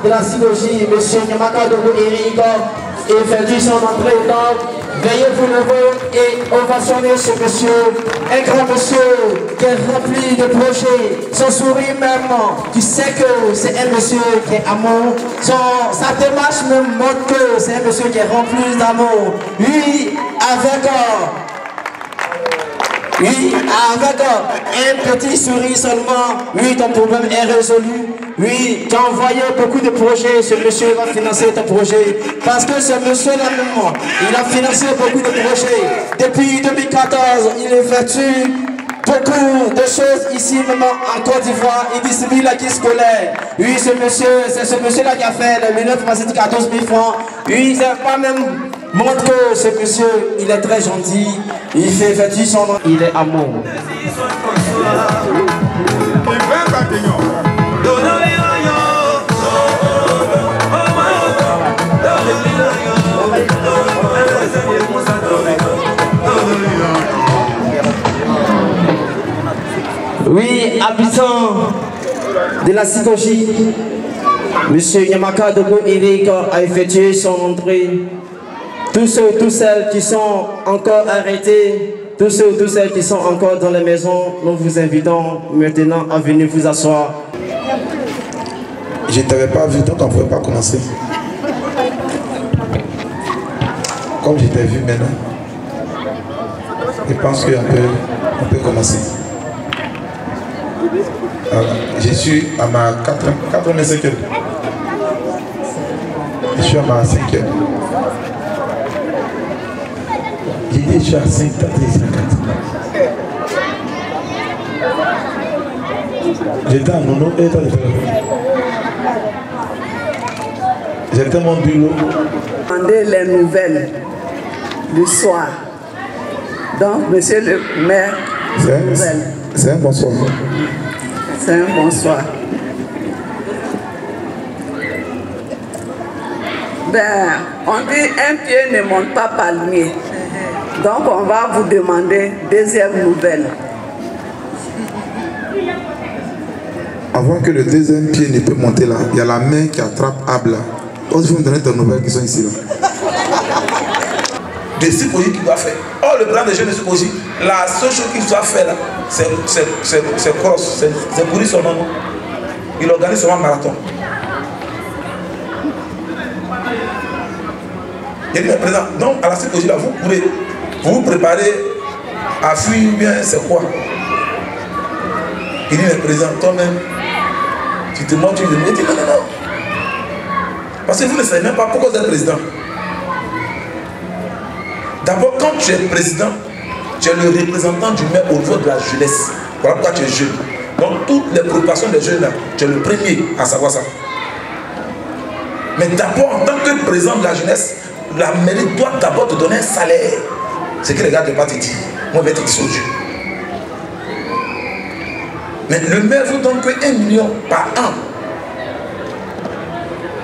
de la synologie, M. Nyamaka Dogo Eric, effectue son entrée donc. Veuillez vous lever et ovationner ce monsieur, un grand monsieur qui est rempli de projets, son sourire même, tu sais que c'est un monsieur qui est amour, sa démarche me montre que c'est un monsieur qui est rempli d'amour. Oui, avec un petit sourire seulement, oui, ton problème est résolu. Oui, tu as envoyé beaucoup de projets, ce monsieur va financer ton projet. Parce que ce monsieur-là même, il a financé beaucoup de projets. Depuis 2014, il effectue beaucoup de choses ici même en Côte d'Ivoire. Il distribue la kit scolaire. Oui, c'est ce monsieur-là qui a fait le lunettes pharmaceutiques à 12 000 francs. Oui, c'est pas même montre que ce monsieur, il est très gentil. Il fait effectuer son nom. Il est amour. Oui, habitant de la Sikoji, M. Nyamaka Dogo Eric a effectué son entrée. Tous ceux et toutes celles qui sont encore arrêtés, tous ceux et toutes celles qui sont encore dans les maisons, nous vous invitons maintenant à venir vous asseoir. Je ne t'avais pas vu, donc on ne pouvait pas commencer. Comme je t'ai vu maintenant, je pense qu'on peut commencer. Alors, je suis à ma 85e. Je suis à ma 5e. J'ai dit je suis à 5, 4 et 50. J'étais à Nono et toi, j'étais à mon bureau. Demander les nouvelles du soir. Donc, monsieur le maire, c'est un bonsoir. C'est un bonsoir. Ben, on dit un pied ne monte pas palmier. Donc, on va vous demander deuxième nouvelle. Avant que le deuxième pied ne peut monter là, il y a la main qui attrape Abla. Toi, il faut me donner tes nouvelles qui sont ici là. De Sikoji qui doit faire. Oh, le plan des jeunes de Sikoji, la seule chose qu'il doit faire là, c'est cross, c'est courir son nom. Il organise son marathon. Il dit, mais président, donc à la Sikoji là, vous courez, vous vous préparez à fuir bien, c'est quoi? Il dit, mais président, toi-même, tu te montres, tu dis, non, non, non. Parce que vous ne savez même pas pourquoi vous êtes président. D'abord, quand tu es président, tu es le représentant du maire au niveau de la jeunesse. Voilà pourquoi tu es jeune. Donc, toutes les préoccupations des jeunes, là, tu es le premier à savoir ça. Mais d'abord, en tant que président de la jeunesse, la mairie doit d'abord te donner un salaire. C'est que les gars ne peuvent pas te dire. Moi, je vais te dire au Dieu. Mais le maire vous donne que 1 million par an.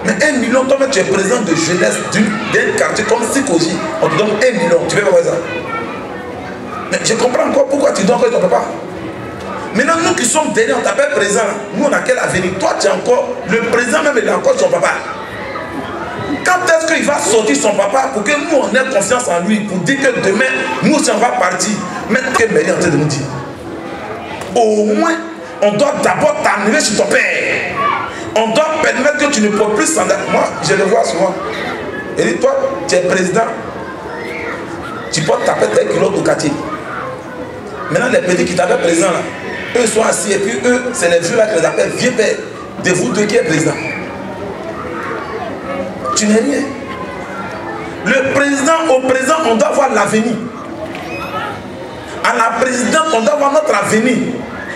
Mais 1 million, toi-même tu es président de jeunesse d'un quartier comme Sikoji, on te donne 1 million, tu peux pas voir ça. Mais je comprends encore pourquoi tu donnes encore ton papa. Maintenant, nous qui sommes derrière, on t'appelle président, nous on a quel avenir? Toi tu es encore, le président même il est encore son papa. Quand est-ce qu'il va sortir son papa pour que nous on ait confiance en lui, pour dire que demain, nous si on va partir, mais que Mary est en train de nous dire. Au moins, on doit d'abord t'amener sur ton père. On doit permettre que tu ne peux plus s'en aller. Moi, je le vois souvent. Et dit, toi, tu es président. Tu portes ta tête avec l'autre au quartier. Maintenant, les petits qui t'appellent président, là, eux sont assis et puis eux, c'est les vieux là qui les appellent vieux père. De vous deux qui est président. Tu n'es rien. Le président, au président, on doit voir l'avenir. À la présidente, on doit voir notre avenir.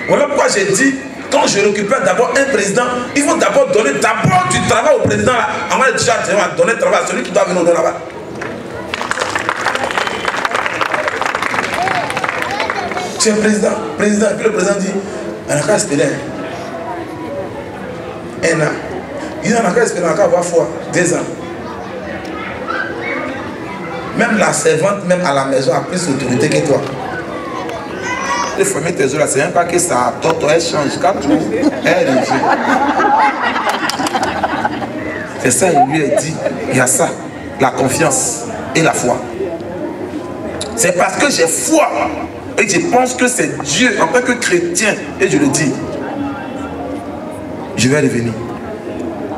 Voilà pourquoi j'ai dit, quand je récupère d'abord un président, il faut d'abord donner d'abord du travail au président là. On va déjà donner le travail à celui qui doit venir là-bas. Tu es président, et puis le président dit, on n'a qu'à espérer 1 an. Il dit, on n'a qu'à espérer, on n'a qu'à avoir foi 2 ans. Même la servante, même à la maison, a plus d'autorité que toi. Les familles tes là, c'est même pas que ça, toi, elle change. Quand tu elle revient. Et ça, il lui a dit, il y a ça, la confiance et la foi. C'est parce que j'ai foi et je pense que c'est Dieu en tant que chrétien, et je le dis, je vais revenir.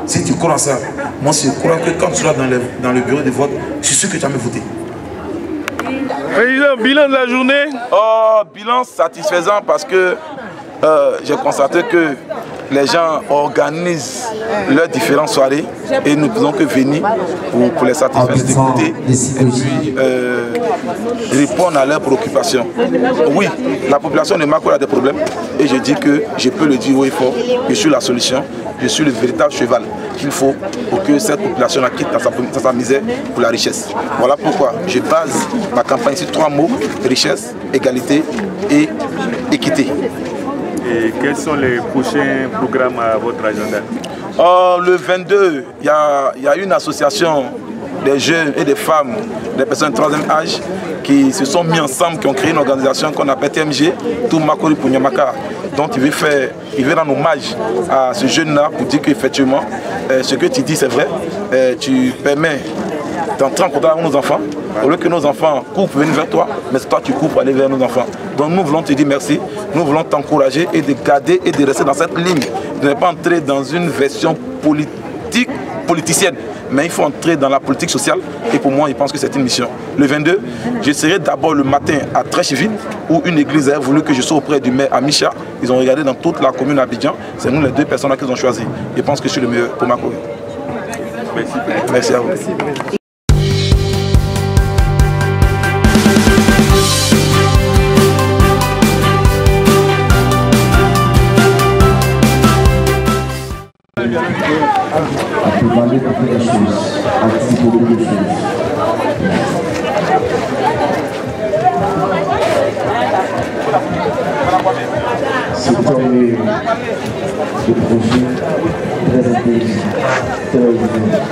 Si tu crois ça, moi je crois que quand tu seras dans le bureau de vote, je suis sûr que tu vas me voter. Président, bilan de la journée? Oh, bilan satisfaisant parce que j'ai constaté que les gens organisent leurs différentes soirées et nous ne faisons que venir pour les satisfaire, d'écouter et puis répondre à leurs préoccupations. Oui, la population de Makoro a des problèmes et je dis que je peux le dire haut et fort, je suis la solution, je suis le véritable cheval qu'il faut pour que cette population quitte dans sa misère pour la richesse. Voilà pourquoi je base ma campagne sur 3 mots, richesse, égalité et équité. Et quels sont les prochains programmes à votre agenda? Le 22, il y a une association des jeunes et des femmes, des personnes de 3e âge qui se sont mis ensemble, qui ont créé une organisation qu'on appelle TMG, Tout Makori pour Nyamaka. Donc il veut rendre hommage à ce jeune-là pour dire qu'effectivement, ce que tu dis c'est vrai, tu permets d'entrer en contact avec nos enfants, au lieu que nos enfants courent pour venir vers toi, mais toi tu cours pour aller vers nos enfants. Donc nous voulons te dire merci, nous voulons t'encourager et de garder et de rester dans cette ligne, de ne pas entrer dans une version politicienne, mais il faut entrer dans la politique sociale et pour moi je pense que c'est une mission. Le 22, je serai d'abord le matin à Trècheville où une église a voulu que je sois auprès du maire Amisha. Ils ont regardé dans toute la commune d'Abidjan, c'est nous les 2 personnes qu'ils ont choisi. Je pense que je suis le meilleur pour Makoro. Merci. Merci à vous. À préparer beaucoup de choses, à anticiper beaucoup de choses. C'est un projet très intelligent, très intelligent.